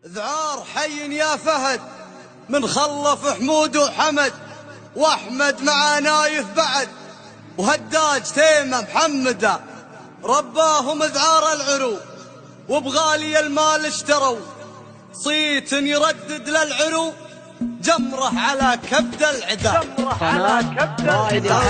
ذعار حي يا فهد من خلف حمود وحمد، واحمد مع نايف بعد، وهداج تيمة محمدة رباهم ذعار العرو، وبغالي المال اشتروا صيت يردد للعرو، جمره على كبد العدا.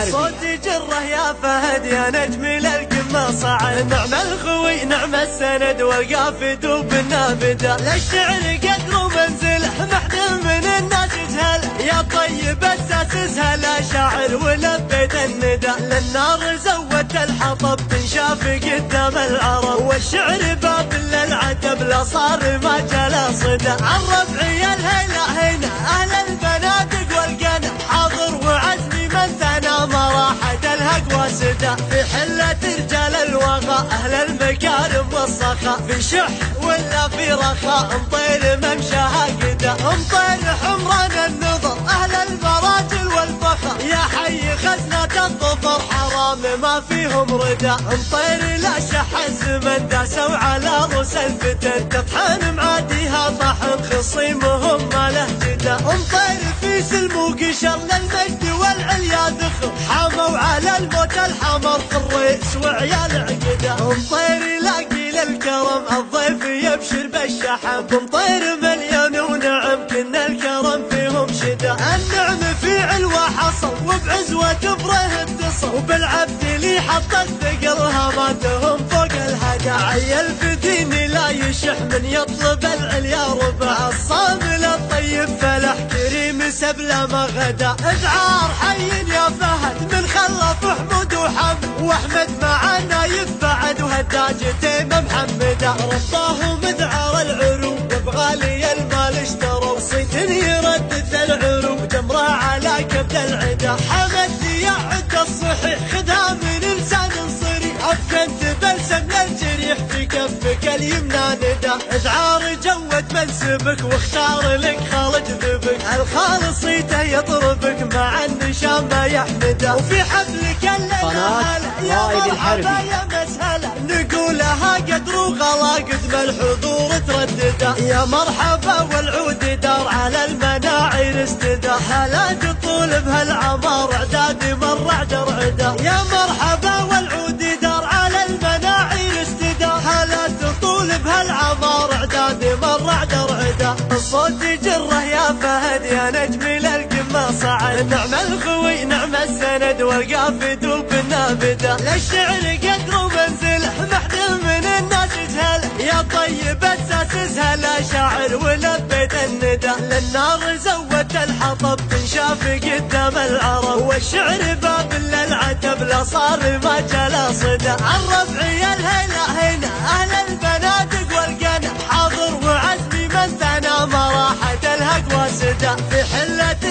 الصوت جره يا فهد يا نجم للقمة صعد، نعم الخوي نعم السند والقافد وبالنافدة، للشعر قدر ومنزله محد من الناس يجهل، يا طيب اساسها لا شاعر ولبيت الندى، للنار زودت الحطب تنشاف قدام العرب، والشعر باب للعتب لا صار ما جلا صدى، عن ربعي الهيلة هنا اهل البنادق والقنا، حاضر وعزمي من ثنى ما راحت الهق واسدة، في حلة رجال الوغى اهل المكارم والسخاء، في شح ولا في رخاء مطير ممشاها قدا، مطير حمران النظر اهل المراجل والفخر، يا حي خزنة الظفر حرام ما فيهم ردا، مطير لا شح الزمن داسوا على رؤوس الفتن، تطحن معاديها طحن خصيمهم ما له جدا، مطير في سلم وقشر للمجد والعليا ذخر، حاموا على الموت الحمر في الرئيس وعيال عقده، مطير لاقي للكرم الضيف يبشر بالشحم، مطير مليون ونعم كنا الكرم فيهم شدا، النعم في علوة حصل وبعزوة بره اتصل، وبالعبد اللي حط الثقل هاماتهم فوق الهدى، عيل بديني لا يشح من يطلب العليا ربع، الصامل الطيب فلح كريم سبله ما غدا، ذعار حي يا فهد من خلف حمود وحمد، واحمد مع نايف بعد وهداج تيمة محمدة، رباهم ذعار العرو وبغالي المال اشتروا، صيت يردد العرو جمره على كبد العدا، حمد يا عد الصحيح خذها من لسان صريح، افكنت بلسم للجريح في كفك اليمنى ندى، ذعار جود منسبك واختار لك خالد ذبك، الخالصيته يطربك مع النشام ما يحمده، وفي حفلك الليلة يا مرحبا يا مسهلة، نقولها قدر وغلا قدم الحضور تردده، يا مرحبا والعود دار على المناعي استدى، هلا تطول بهالعمار اعدادي مرع درعده، يا مرحبا والعود دار على المناعي استدى، هلا تطول بهالعمار اعدادي مرع درعده، الصوت جره يا فهد يا نجم للقمة صعد، نعم الخوي نعم السند والقافد وبالنافدة، للشعر قدر ومنزله محد من الناس يجهل، يا طيب اساسها لا شاعر ولبيت الندى، للنار زودت الحطب تنشاف قدام العرب، والشعر باب للعتب لا صار ما جلا صدى، عن ربعي الهيلة هنا اهل البنادق والقنا، حاضر وعزمي من ثنى ما راحت الهق واسدة، في حلة